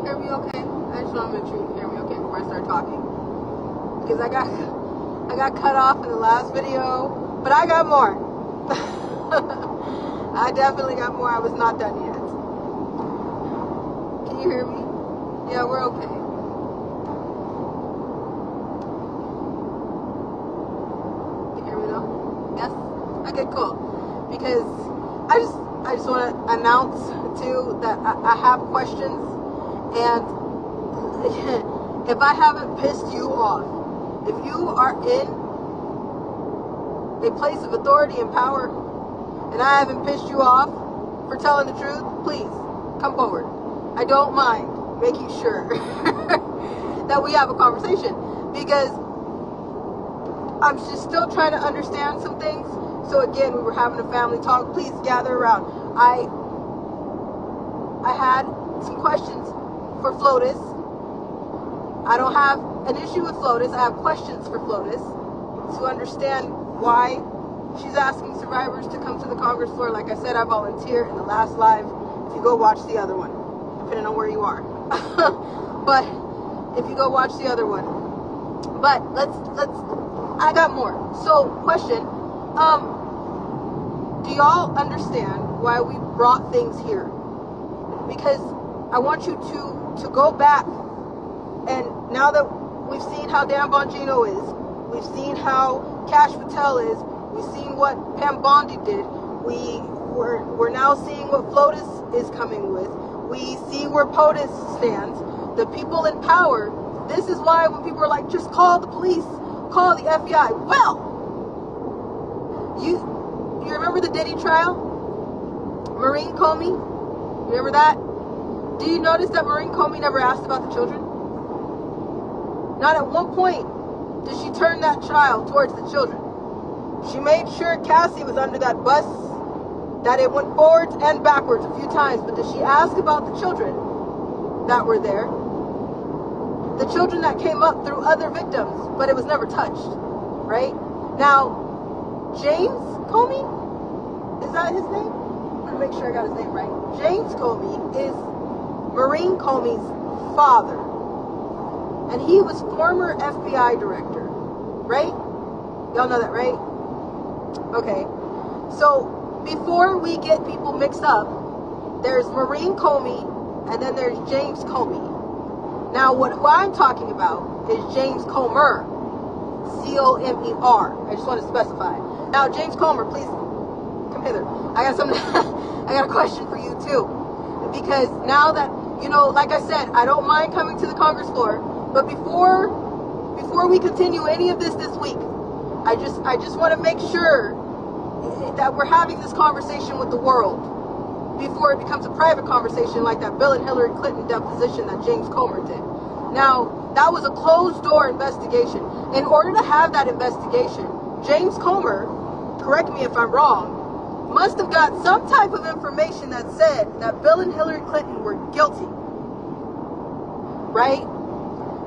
hear me okay? I just want to make sure you can hear me okay before I start talking. Because I got cut off in the last video, but I got more. I definitely got more. I was not done yet. Can you hear me? Yeah, we're okay. Can you hear me though? Yes? Okay, cool. Because I just want to announce too that I have questions, and if I haven't pissed you off, if you are in a place of authority and power and I haven't pissed you off for telling the truth, please come forward. I don't mind making sure that we have a conversation, because I'm just still trying to understand some things. So again, we were having a family talk. Please gather around. I had some questions for Flotus. I don't have an issue with Flotus. I have questions for Flotus to understand why she's asking survivors to come to the Congress floor. Like I said, I volunteer in the last live. If you go watch the other one, depending on where you are. But if you go watch the other one. But I got more. So, question. Do y'all understand why we brought things here? Because I want you to go back, and now that we've seen how Dan Bongino is, we've seen how Cash Patel is, we've seen what Pam Bondi did, we're now seeing what Flotus is coming with, we see where POTUS stands, the people in power. This is why when people are like, just call the police, call the FBI. Well, you remember the Diddy trial? Maureen Comey? Remember that? Do you notice that Maureen Comey never asked about the children? Not at one point did she turn that trial towards the children. She made sure Cassie was under that bus, that it went forwards and backwards a few times, but did she ask about the children that were there? The children that came up through other victims, but it was never touched, right? Now, James Comey, is that his name? I'm gonna make sure I got his name right. James Comey is Maureen Comey's father, and he was former FBI director, right? Y'all know that, right? Okay, so before we get people mixed up, there's Maureen Comey, and then there's James Comey. Now, what I'm talking about is James Comer, C-O-M-E-R. I just want to specify. Now, James Comer, please come hither. I got a question for you too, because now that, you know, like I said, I don't mind coming to the Congress floor, but before we continue any of this week, I just want to make sure that we're having this conversation with the world before it becomes a private conversation like that Bill and Hillary Clinton deposition that James Comer did. Now, that was a closed-door investigation. In order to have that investigation, James Comer, correct me if I'm wrong, must have got some type of information that said that Bill and Hillary Clinton were guilty, right?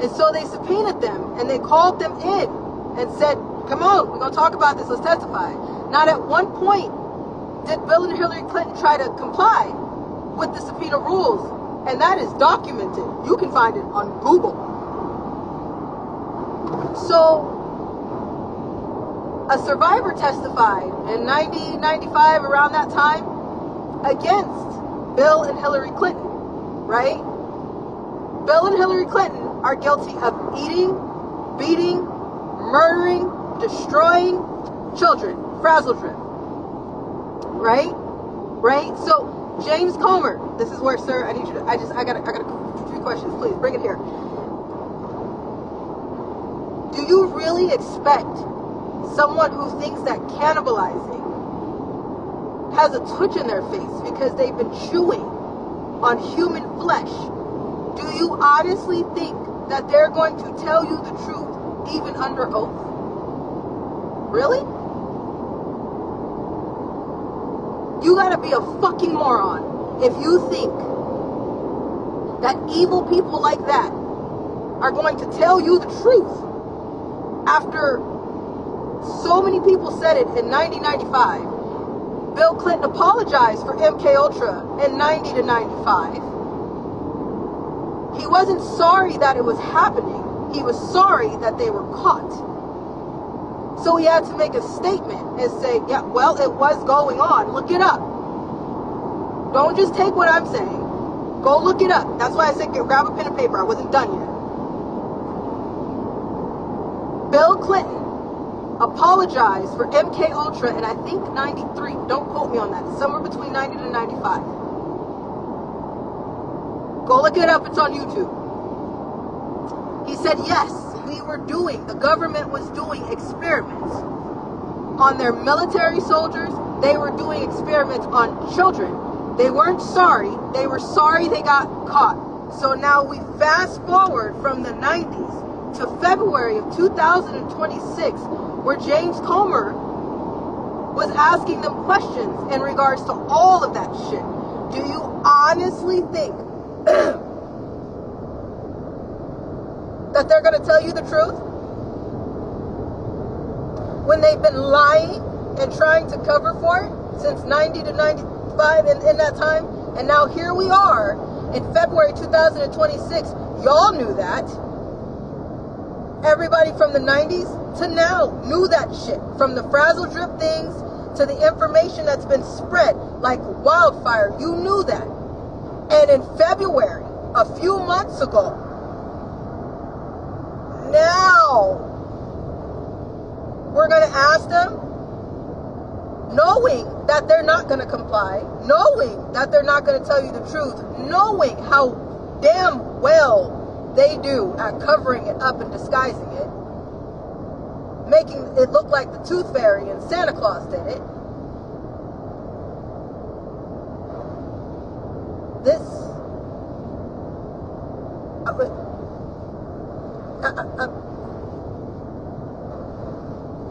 And so they subpoenaed them, and they called them in and said, come on, we're going to talk about this, let's testify. Not at one point did Bill and Hillary Clinton try to comply with the subpoena rules, and that is documented. You can find it on Google. So, a survivor testified in 1995, around that time, against Bill and Hillary Clinton, right? Bill and Hillary Clinton are guilty of eating, beating, murdering, destroying children, frazzle drip. Right? So, James Comer, this is where, sir, I need you to, I got a few questions, please, bring it here. Do you really expect someone who thinks that cannibalizing has a twitch in their face because they've been chewing on human flesh, do you honestly think that they're going to tell you the truth even under oath? Really? You gotta be a fucking moron if you think that evil people like that are going to tell you the truth after so many people said it in 1995. Bill Clinton apologized for MK Ultra in 90 to 95. He wasn't sorry that it was happening. He was sorry that they were caught. So he had to make a statement and say, yeah, well, it was going on. Look it up. Don't just take what I'm saying. Go look it up. That's why I said grab a pen and paper. I wasn't done yet. Bill Clinton apologized for MK Ultra in, I think, 93. Don't quote me on that. It's somewhere between 90 to 95. Go look it up. It's on YouTube. He said, yes, the government was doing experiments on their military soldiers. They were doing experiments on children. They weren't sorry. They were sorry they got caught. So now we fast forward from the 90s to February of 2026, where James Comer was asking them questions in regards to all of that shit. Do you honestly think that they're going to tell you the truth when they've been lying and trying to cover for it since 90 to 95 in that time? And now here we are in February 2026. Y'all knew that. Everybody from the 90s to now knew that shit. From the frazzle drip things to the information that's been spread like wildfire. You knew that. And in February, a few months ago, now we're going to ask them, knowing that they're not going to comply, knowing that they're not going to tell you the truth, knowing how damn well they do at covering it up and disguising it, making it look like the Tooth Fairy and Santa Claus did it.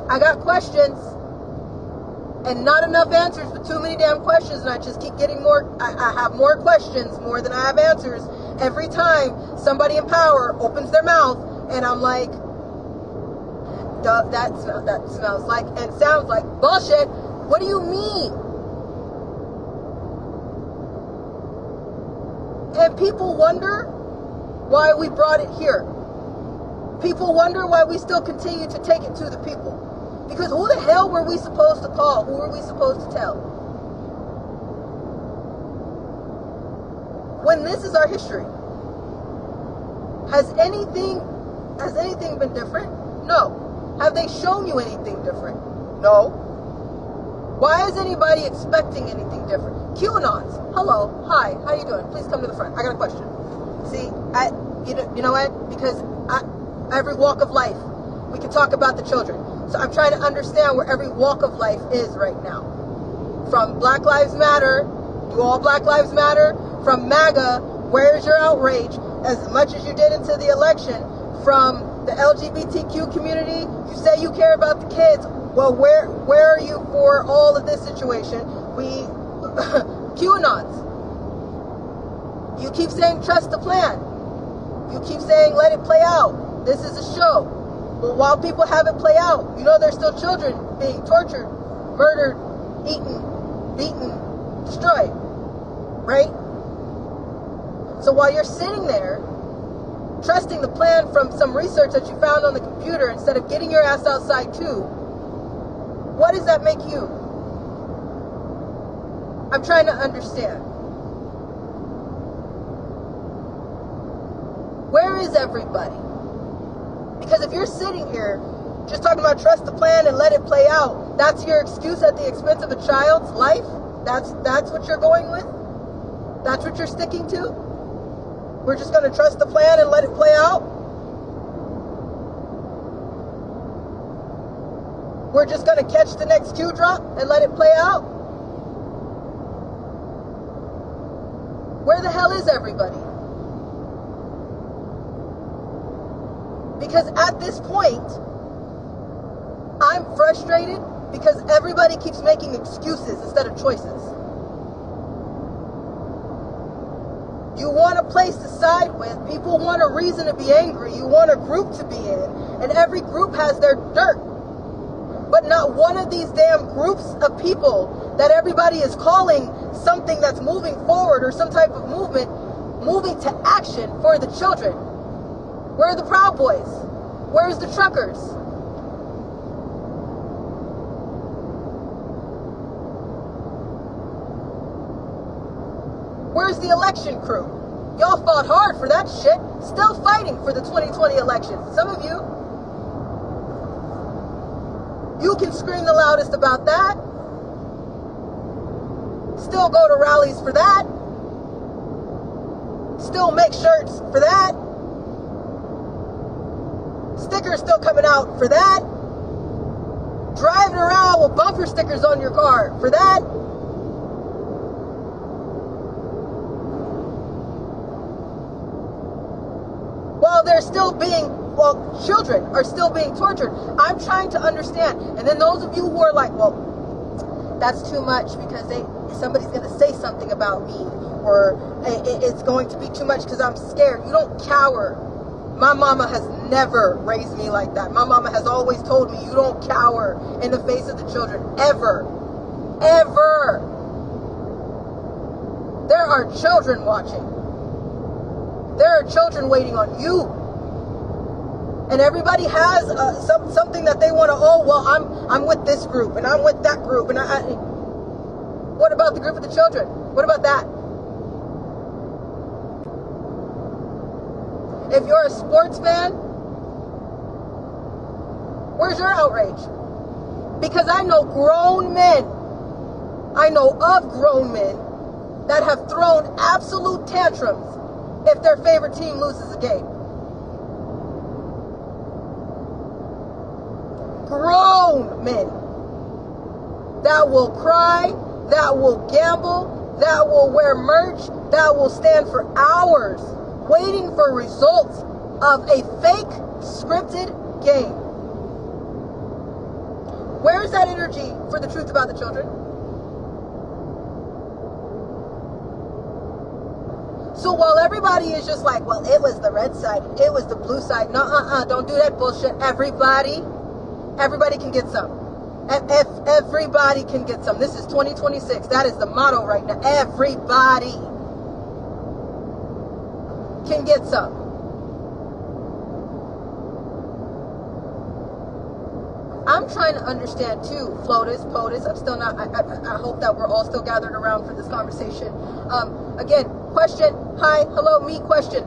I got questions and not enough answers, but too many damn questions, and I just keep getting more. I have more questions more than I have answers every time somebody in power opens their mouth, and I'm like, that smells like and sounds like bullshit. What do you mean? And people wonder why we brought it here. People wonder why we still continue to take it to the people. Because who the hell were we supposed to call? Who were we supposed to tell? When this is our history. Has anything been different? No. Have they shown you anything different? No. Why is anybody expecting anything different? QAnons. Hello. Hi. How you doing? Please come to the front. I got a question. See, you know what? Because every walk of life, we can talk about the children. So I'm trying to understand where every walk of life is right now. From Black Lives Matter, do all Black Lives Matter? From MAGA, where's your outrage? As much as you did into the election. From the LGBTQ community, you say you care about the kids. Well, where are you for all of this situation? QAnons. You keep saying trust the plan. You keep saying let it play out. This is a show. But while people have it play out, you know there's still children being tortured, murdered, eaten, beaten, destroyed. Right? So while you're sitting there, trusting the plan from some research that you found on the computer instead of getting your ass outside too, what does that make you? I'm trying to understand. Where is everybody? Because if you're sitting here just talking about trust the plan and let it play out, that's your excuse at the expense of a child's life? That's what you're going with? That's what you're sticking to? We're just going to trust the plan and let it play out? We're just going to catch the next Q drop and let it play out? Where the hell is everybody? Because at this point, I'm frustrated because everybody keeps making excuses instead of choices. You want a place to side with. People want a reason to be angry. You want a group to be in. And every group has their dirt. But not one of these damn groups of people that everybody is calling something that's moving forward or some type of movement moving to action for the children? Where are the Proud Boys? Where's the truckers? Where's the election crew? Y'all fought hard for that shit. Still fighting for the 2020 election. Some of you can scream the loudest about that. Still go to rallies for that. Still make shirts for that. Stickers still coming out for that. Driving around with bumper stickers on your car for that. While they're still being, well, children are still being tortured. I'm trying to understand. And then those of you who are like, well, that's too much because somebody's going to say something about me, or it's going to be too much because I'm scared. You don't cower. My mama has never raised me like that. My mama has always told me, you don't cower in the face of the children. Ever. Ever. There are children watching. There are children waiting on you. And everybody has something that they want to, oh, well, I'm with this group, and I'm with that group. And what about the group of the children? What about that? If you're a sports fan, where's your outrage? Because I know grown men, I know of grown men that have thrown absolute tantrums if their favorite team loses a game. Grown men that will cry, that will gamble, that will wear merch, that will stand for hours waiting for results of a fake scripted game. Where's that energy for the truth about the children? So while everybody is just like, well, it was the red side, it was the blue side. No, don't do that bullshit. Everybody can get some. Everybody can get some. This is 2026. That is the motto right now. Everybody can get some. I'm trying to understand too, FLOTUS, POTUS. I'm still not, I hope that we're all still gathered around for this conversation. Again, question, hi, hello, me, question.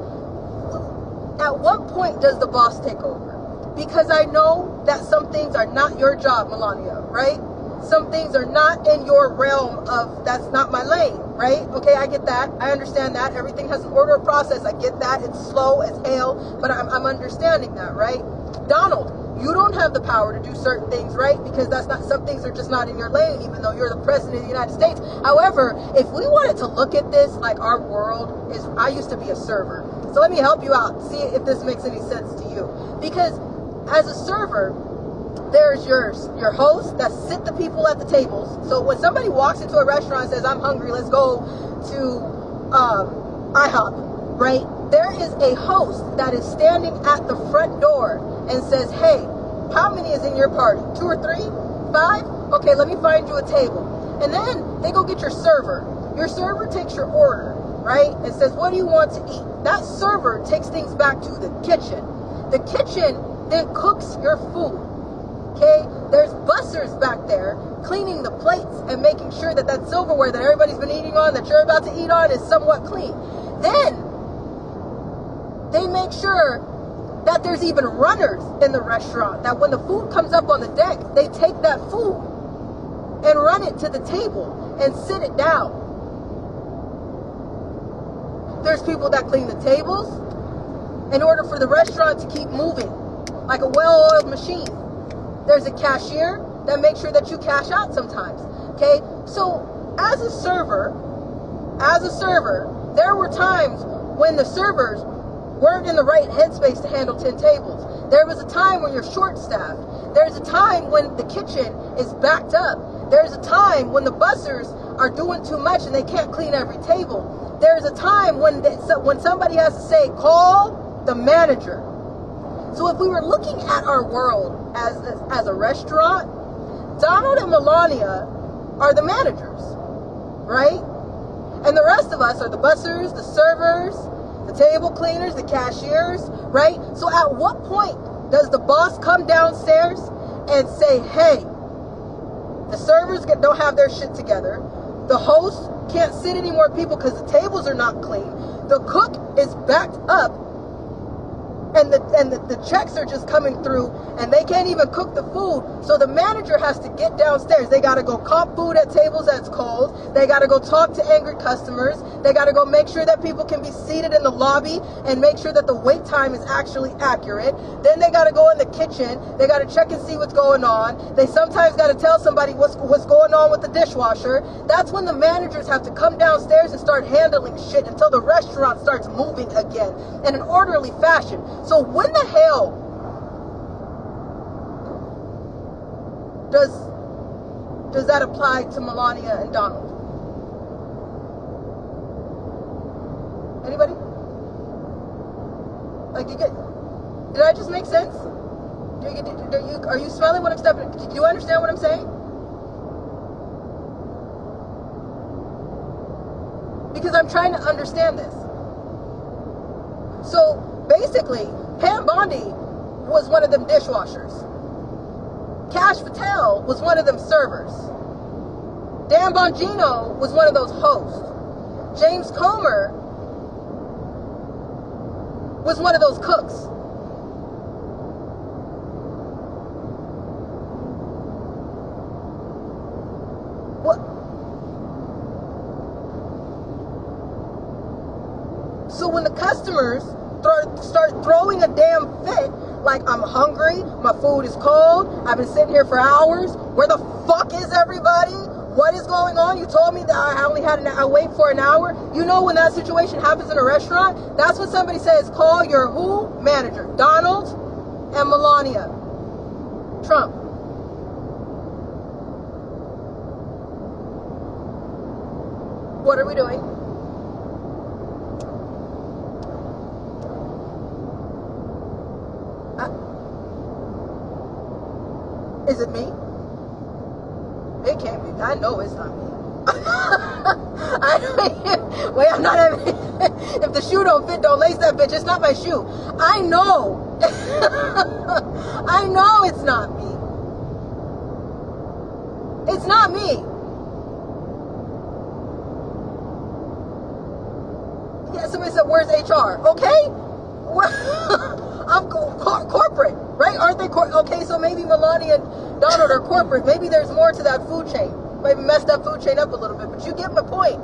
At what point does the boss take over? Because I know that some things are not your job, Melania, right? Some things are not in your realm of, that's not my lane, right? Okay, I get that. I understand that. Everything has an order of process. I get that. It's slow as hell, but I'm understanding that, right? Donald, you don't have the power to do certain things, right? Because that's not, some things are just not in your lane, even though you're the president of the United States. However, if we wanted to look at this like our world is, I used to be a server. So let me help you out. See if this makes any sense to you. Because as a server, there's your host that sit the people at the tables. So when somebody walks into a restaurant and says, I'm hungry, let's go to IHOP, right? There is a host that is standing at the front door and says, hey, how many is in your party? 2 or 3? 5? Okay, let me find you a table. And then they go get your server. Your server takes your order, right? And says, what do you want to eat? That server takes things back to the kitchen. The kitchen then cooks your food. Okay, there's bussers back there cleaning the plates and making sure that that silverware that everybody's been eating on, that you're about to eat on, is somewhat clean. Then they make sure that there's even runners in the restaurant, that when the food comes up on the deck, they take that food and run it to the table and sit it down. There's people that clean the tables in order for the restaurant to keep moving like a well-oiled machine. There's a cashier that makes sure that you cash out sometimes. Okay, so as a server, there were times when the servers weren't in the right headspace to handle 10 tables. There was a time when you're short-staffed. There's a time when the kitchen is backed up. There's a time when the bussers are doing too much and they can't clean every table. There's a time when somebody has to say, call the manager. So if we were looking at our world as a restaurant, Donald and Melania are the managers, right? And the rest of us are the bussers, the servers, the table cleaners, the cashiers, right? So at what point does the boss come downstairs and say, hey, the servers don't have their shit together, the host can't sit any more people because the tables are not clean, the cook is backed up, and the checks are just coming through, and they can't even cook the food, so the manager has to get downstairs. They got to go cop food at tables that's cold. They got to go talk to angry customers. They got to go make sure that people can be seated in the lobby and make sure that the wait time is actually accurate. Then they got to go in the kitchen. They got to check and see what's going on. They sometimes got to tell somebody what's going on with the dishwasher. That's when the managers have to come downstairs and start handling shit until the restaurant starts moving again in an orderly fashion. So when the hell does that apply to Melania and Donald? Anybody? Like, did I just make sense? Are you smelling what I'm stepping? Do you understand what I'm saying? Because I'm trying to understand this. So basically, Pam Bondi was one of them dishwashers. Cash Patel was one of them servers. Dan Bongino was one of those hosts. James Comer was one of those cooks. What? So when the customers start throwing a damn fit, like, I'm hungry, my food is cold, I've been sitting here for hours, where the fuck is everybody? What is going on? You told me that I only had I wait for an hour. You know, when that situation happens in a restaurant, that's when somebody says, call your who? Manager. Donald and Melania Trump. What are we doing? Is it me? It can't be. I know it's not me. Wait, I'm not having. If the shoe don't fit, don't lace that bitch. It's not my shoe. I know. I know it's not me. It's not me. Yeah, somebody said, where's HR? Okay? I'm corporate, right? Aren't they okay, so maybe Melania and Donald are corporate. Maybe there's more to that food chain. Maybe messed that food chain up a little bit, but you get my point.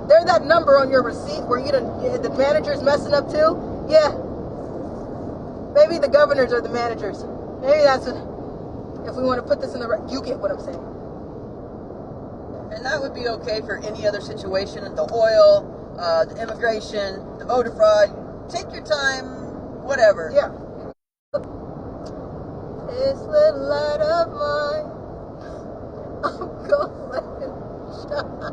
They're that number on your receipt where the manager's messing up too. Yeah. Maybe the governors are the managers. Maybe that's what, if we want to put this in the, you get what I'm saying. And that would be okay for any other situation, the oil, the immigration, the voter fraud. Take your time, whatever. Yeah. This little light of mine, I'm gonna let it shine.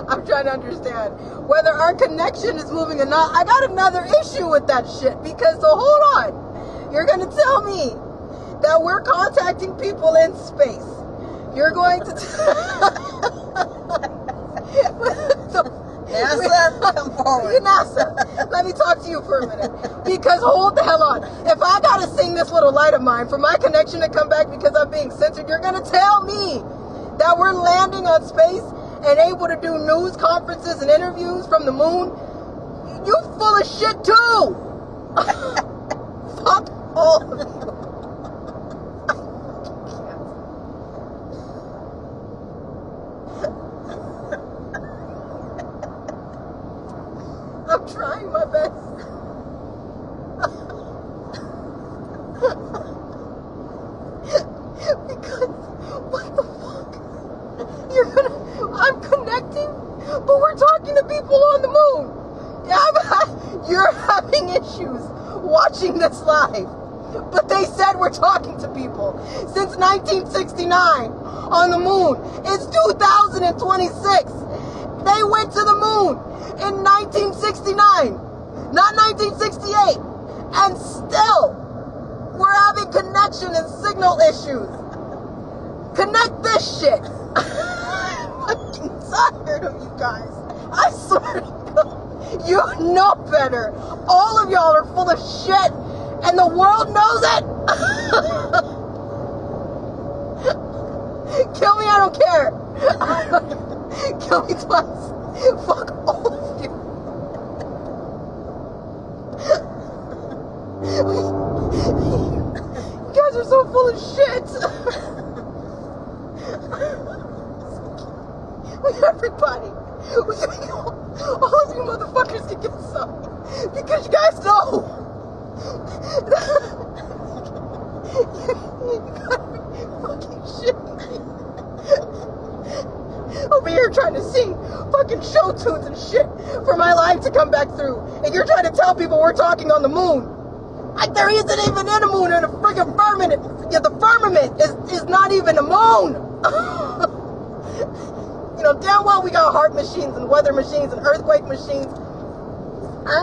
I'm trying to understand whether our connection is moving or not. I got another issue with that shit, because, so hold on. You're going to tell me that we're contacting people in space. You're going to NASA, come forward. NASA, let me talk to you for a minute. Because hold the hell on. If I gotta sing this little light of mine for my connection to come back because I'm being censored, you're gonna tell me that we're landing on space and able to do news conferences and interviews from the moon? You full of shit too. Fuck all of you. I'm trying my best. Because, what the fuck? I'm connecting, but we're talking to people on the moon. You're having issues watching this live. But they said we're talking to people. Since 1969 on the moon. It's 2026. They went to the moon in 1969. not 1968. And still, we're having connection and signal issues. Connect this shit. I'm fucking tired of you guys. I swear to God. You know better. All of y'all are full of shit, and the world knows it. Kill me, I don't care. Kill me twice. Fuck all of you. You guys are so full of shit. Everybody. All of you motherfuckers can get some. Because you guys know. You gotta be fucking shitting me. Over here trying to sing fucking show tunes and shit for my life to come back through. And you're trying to tell people we're talking on the moon. Like there isn't even in a moon or the friggin' firmament. Yeah, the firmament is not even a moon. You know, damn well we got heart machines and weather machines and earthquake machines. I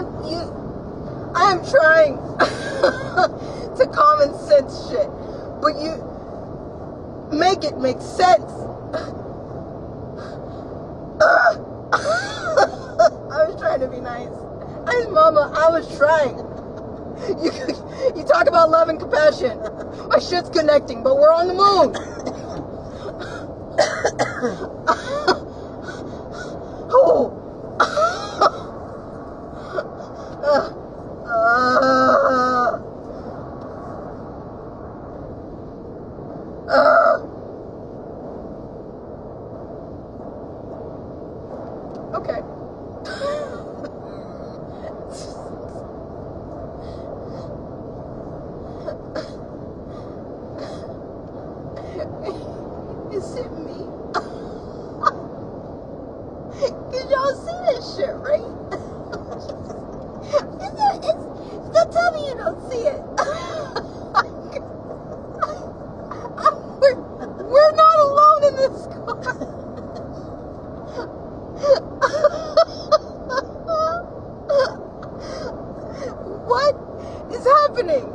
am trying to common sense shit. But you make it make sense. I was trying to be nice. Mama, I was trying. You talk about love and compassion. My shit's connecting, but we're on the moon. Oh. Okay. Is it me? Cause y'all see this shit, right? Don't tell me you don't see it. We're not alone in this car. What is happening?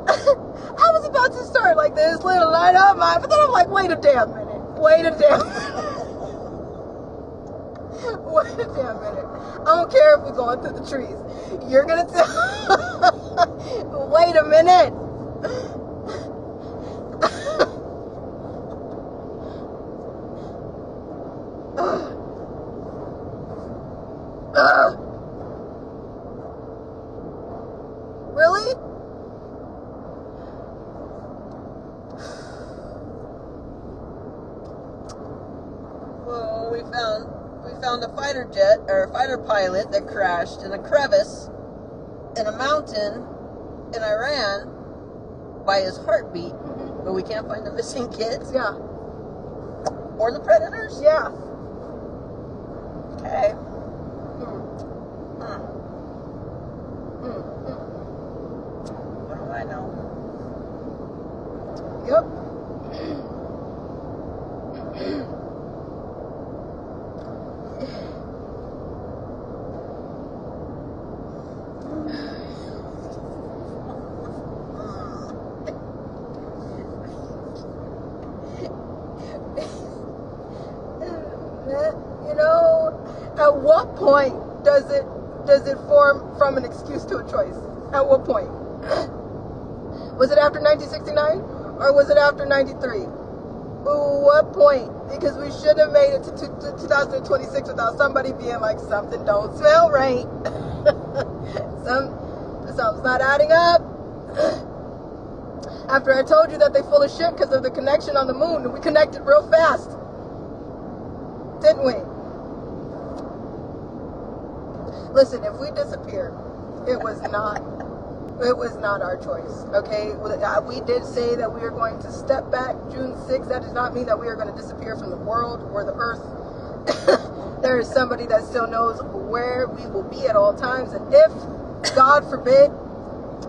I was about to start like this little light up mine, but then I'm like, wait a damn minute. Wait a damn minute. I don't care if we're going through the trees. You're gonna tell. Wait a minute. Really? Well, we found a fighter jet or a fighter pilot that crashed in a crevice in a mountain in Iran by his heartbeat, but we can't find the missing kids. Yeah. Or the predators. Yeah. Okay. What do I know? Yep. You know, at what point does it form from an excuse to a choice? At what point? Was it after 1969 or was it after 93? What point? Because we should have made it to 2026 without somebody being like, something don't smell right. Something's not adding up. After I told you that they full of shit because of the connection on the moon, and we connected real fast. Didn't we? Listen, if we disappeared, it was not our choice, okay? We did say that we are going to step back June 6th. That does not mean that we are going to disappear from the world or the earth. There is somebody that still knows where we will be at all times, and if, God forbid,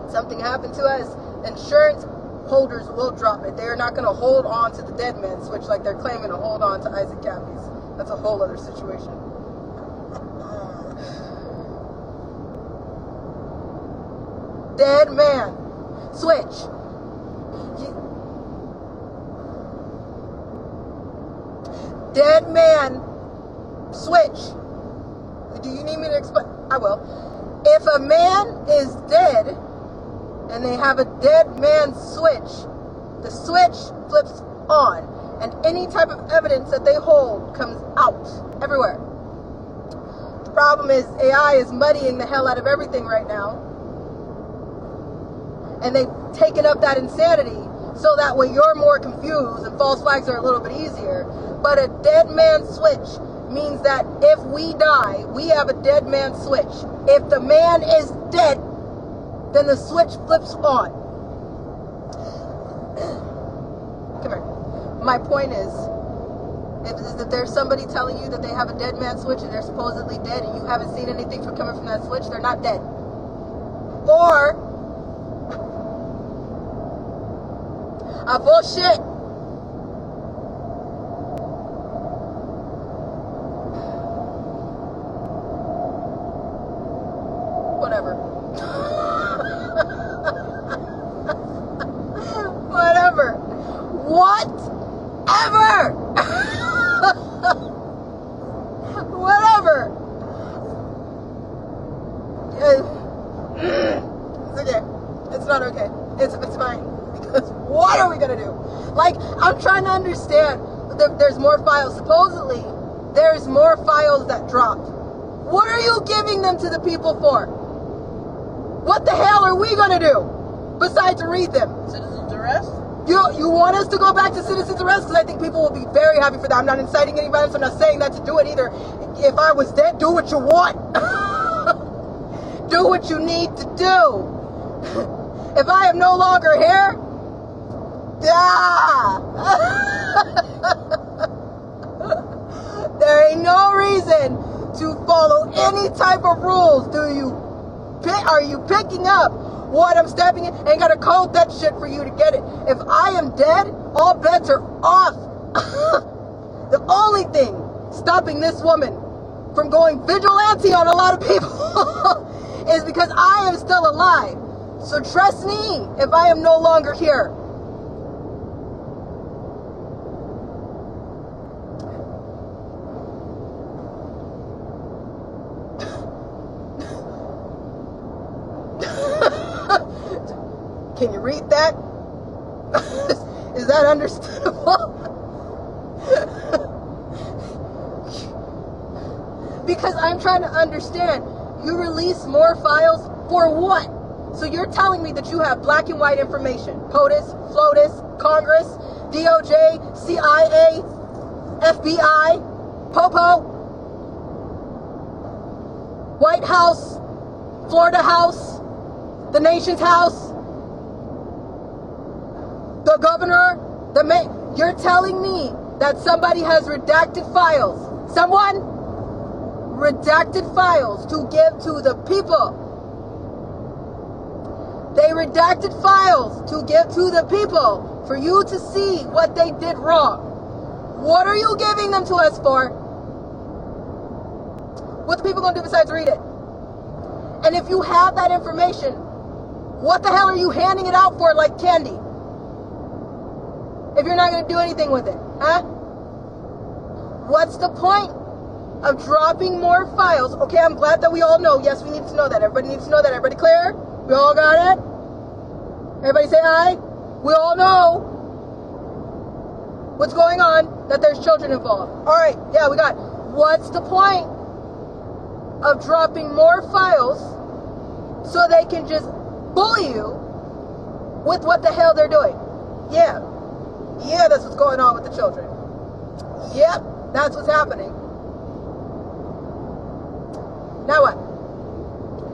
something happened to us, insurance holders will drop it. They are not going to hold on to the dead man switch like they're claiming to hold on to Isaac Cappy's. That's a whole other situation. dead man switch. Dead man switch. Do you need me to explain? I will. If a man is dead and they have a dead man switch, the switch flips on and any type of evidence that they hold comes out everywhere. The problem is AI is muddying the hell out of everything right now. And they've taken up that insanity so that way you're more confused and false flags are a little bit easier. But a dead man switch means that if we die, we have a dead man switch. If the man is dead, then the switch flips on. Come here. My point is that there's somebody telling you that they have a dead man switch and they're supposedly dead and you haven't seen anything coming from that switch, they're not dead. Or bullshit. Whatever. Whatever. Whatever. Whatever. It's okay. It's not okay. It's fine. Because what are we gonna do? Like, I'm trying to understand. There's more files. Supposedly, there's more files that dropped. What are you giving them to the people for? What the hell are we gonna do besides read them? Citizens arrest? You want us to go back to citizens arrest? Because I think people will be very happy for that. I'm not inciting any violence. I'm not saying that to do it either. If I was dead, do what you want. Do what you need to do. If I am no longer here, there ain't no reason to follow any type of rules. Are you picking up what I'm stepping in? Ain't gotta code that shit for you to get it. If I am dead, all bets are off. The only thing stopping this woman from going vigilante on a lot of people is because I am still alive. So trust me, if I am no longer here. Can you read that? Is that understandable? Because I'm trying to understand. You release more files for what? So you're telling me that you have black and white information. POTUS, FLOTUS, Congress, DOJ, CIA, FBI, POPO, White House, Florida House, the nation's house, the governor, the mayor. You're telling me that somebody has redacted files. Someone redacted files to give to the people. They redacted files to give to the people for you to see what they did wrong. What are you giving them to us for? What the people gonna do besides read it? And if you have that information, what the hell are you handing it out for like candy? If you're not going to do anything with it, huh? What's the point of dropping more files? Okay, I'm glad that we all know. Yes, we need to know that. Everybody needs to know that. Everybody clear? We all got it? Everybody say aye? We all know what's going on, that there's children involved. All right, yeah, we got it. What's the point of dropping more files so they can just bully you with what the hell they're doing? Yeah, that's what's going on with the children. Yep, that's what's happening. Now what?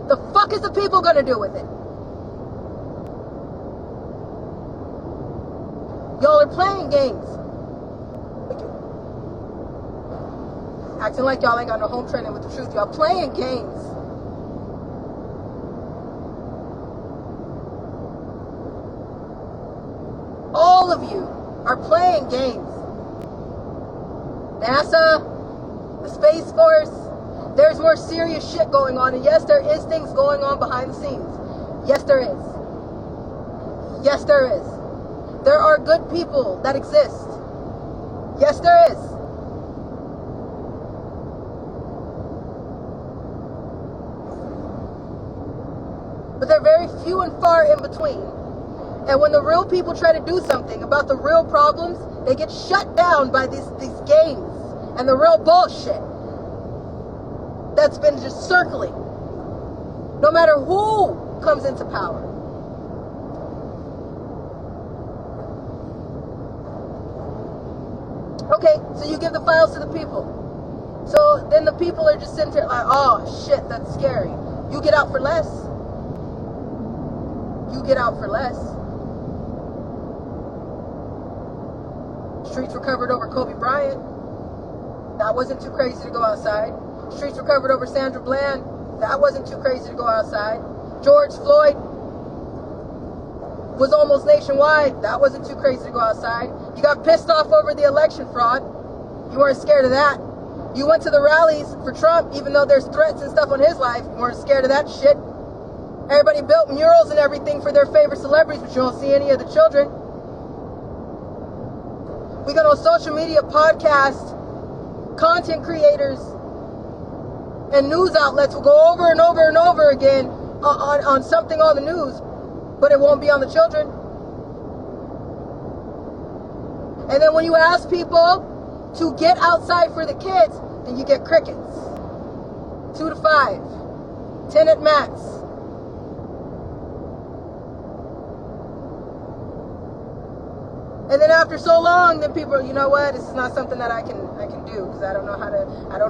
The fuck is the people gonna do with it? Y'all are playing games. Acting like y'all ain't got no home training with the truth. Y'all playing games. All of you are playing games. NASA, the Space Force, there's more serious shit going on. And yes, there is things going on behind the scenes. Yes, there is. Yes, there is. There are good people that exist. Yes, there is. But they're very few and far in between. And when the real people try to do something about the real problems, they get shut down by these games and the real bullshit that's been just circling. No matter who comes into power. Okay, so you give the files to the people. So then the people are just sitting there like, oh shit, that's scary. You get out for less. You get out for less. Streets recovered over Kobe Bryant. That wasn't too crazy to go outside. Streets recovered over Sandra Bland. That wasn't too crazy to go outside. George Floyd was almost nationwide. That wasn't too crazy to go outside. You got pissed off over the election fraud. You weren't scared of that. You went to the rallies for Trump, even though there's threats and stuff on his life. You weren't scared of that shit. Everybody built murals and everything for their favorite celebrities, but you don't see any of the children. We got on social media, podcasts, content creators, and news outlets will go over and over and over again on something on the news, but it won't be on the children. And then when you ask people to get outside for the kids, then you get crickets. 2 to 5, 10 at max. And then after so long, then people are, you know what? This is not something that I can do because I don't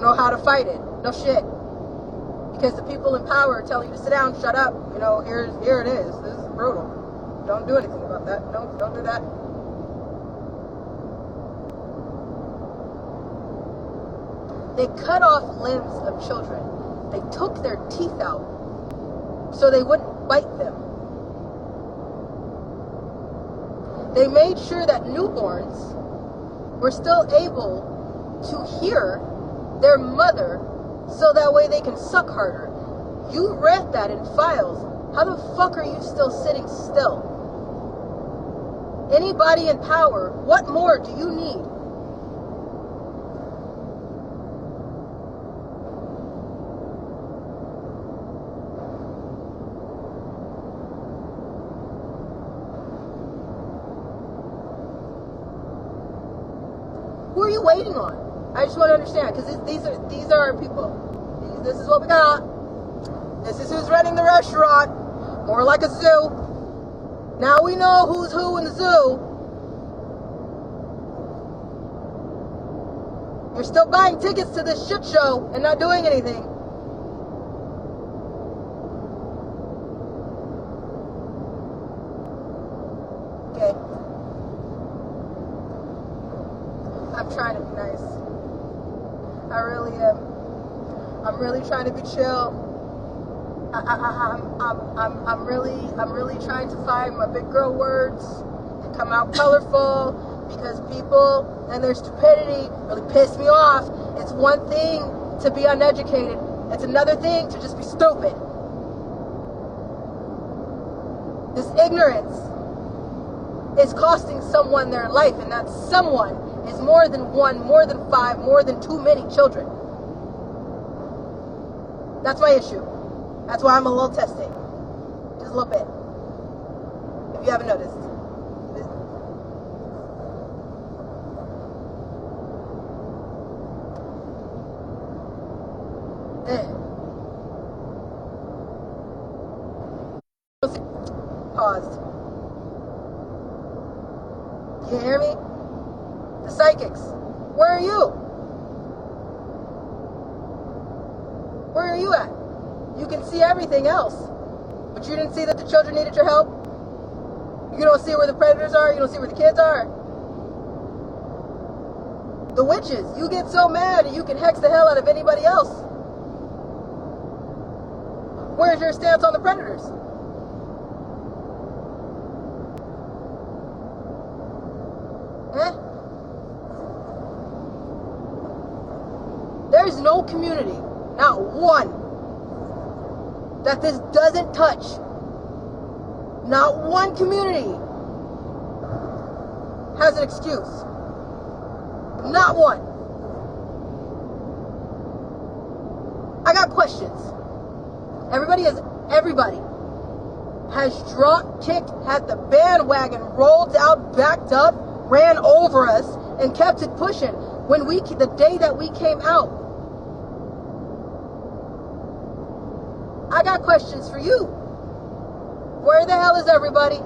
know how to fight it. No shit. Because the people in power are telling you to sit down, shut up. You know, here it is. This is brutal. Don't do anything about that. No, don't do that. They cut off limbs of children. They took their teeth out so they wouldn't bite them. They made sure that newborns were still able to hear their mother so that way they can suck harder. You read that in files. How the fuck are you still sitting still? Anybody in power, what more do you need? Who are you waiting on? I just want to understand, because these are our people. This is what we got. This is who's running the restaurant. More like a zoo. Now we know who's who in the zoo. You're still buying tickets to this shit show and not doing anything. Okay. I'm trying to be nice. I really am. I'm really trying to be chill. I'm really trying to find my big girl words and come out colorful, because people and their stupidity really piss me off. It's one thing to be uneducated. It's another thing to just be stupid. This ignorance is costing someone their life, and that someone is more than one, more than 5, more than too many children. That's my issue. That's why I'm a little testing. Just a little bit. If you haven't noticed. Paused. You hear me? The psychics. Where are you? Where are you at? You can see everything else, but you didn't see that the children needed your help? You don't see where the predators are? You don't see where the kids are? The witches. You get so mad you can hex the hell out of anybody else. Where's your stance on the predators? There's no community, not one, that this doesn't touch. Not one community has an excuse. Not one. I got questions. Everybody has drop kicked, had the bandwagon rolled out, backed up, ran over us, and kept it pushing. The day that we came out, I got questions for you. Where the hell is everybody?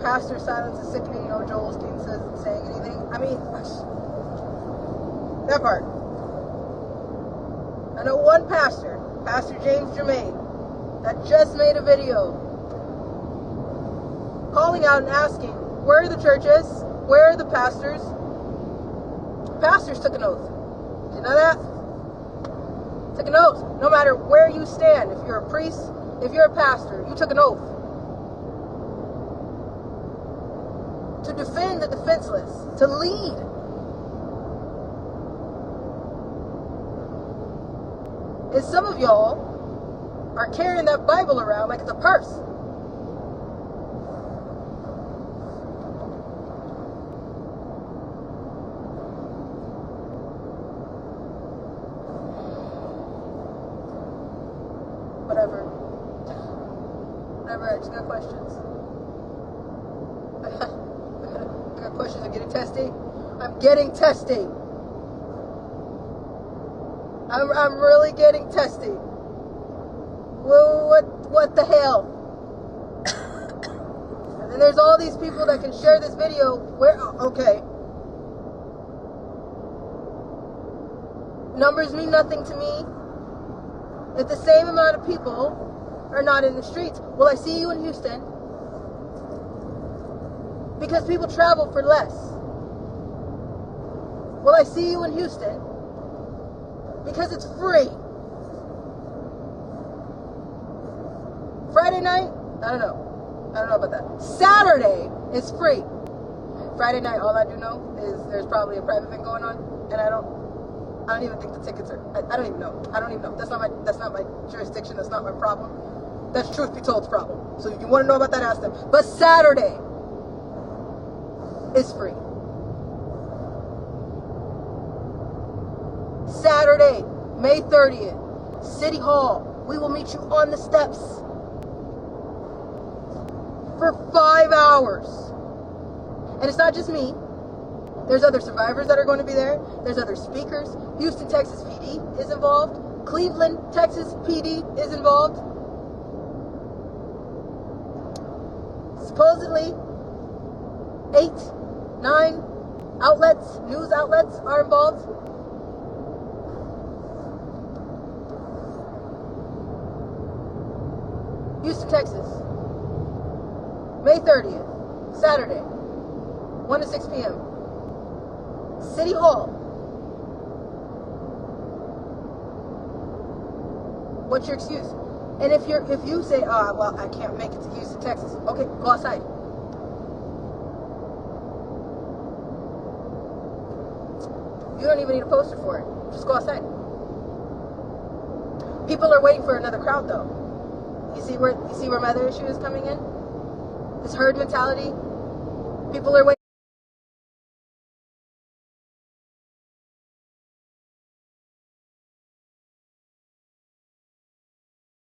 Pastor silence is sickening. Joel Osteen says saying anything. I mean, that part. I know one pastor, Pastor James Germain, that just made a video calling out and asking, where are the churches? Where are the pastors? Pastors took an oath. Did you know that? Took an oath. No matter where you stand, if you're a priest, if you're a pastor, you took an oath to defend the defenseless, to lead. And some of y'all are carrying that Bible around like it's a purse. Whatever, I just got questions. I got questions. I'm getting testy. I'm really getting testy. Well, what the hell? And then there's all these people that can share this video. Okay. Numbers mean nothing to me if the same amount of people are not in the streets. Will I see you in Houston? Because people travel for less. Will I see you in Houston? Because it's free. Friday night? I don't know about that. Saturday is free. Friday night, all I do know is there's probably a private thing going on, and I don't even think the tickets are. I don't even know. That's not my jurisdiction. That's not my problem. That's truth be told's problem. So if you want to know about that, ask them. But Saturday is free. Saturday, May 30th, City Hall. We will meet you on the steps for 5 hours. And it's not just me. There's other survivors that are going to be there. There's other speakers. Houston, Texas PD is involved. Cleveland, Texas PD is involved. Supposedly, 8, 9 outlets, news outlets are involved. Houston, Texas, May 30th, Saturday, 1 to 6 p.m. City Hall. What's your excuse? And if you say, well, I can't make it to Houston, Texas, okay, go outside. You don't even need a poster for it. Just go outside. People are waiting for another crowd, though. You see where my other issue is coming in? This herd mentality. People are waiting.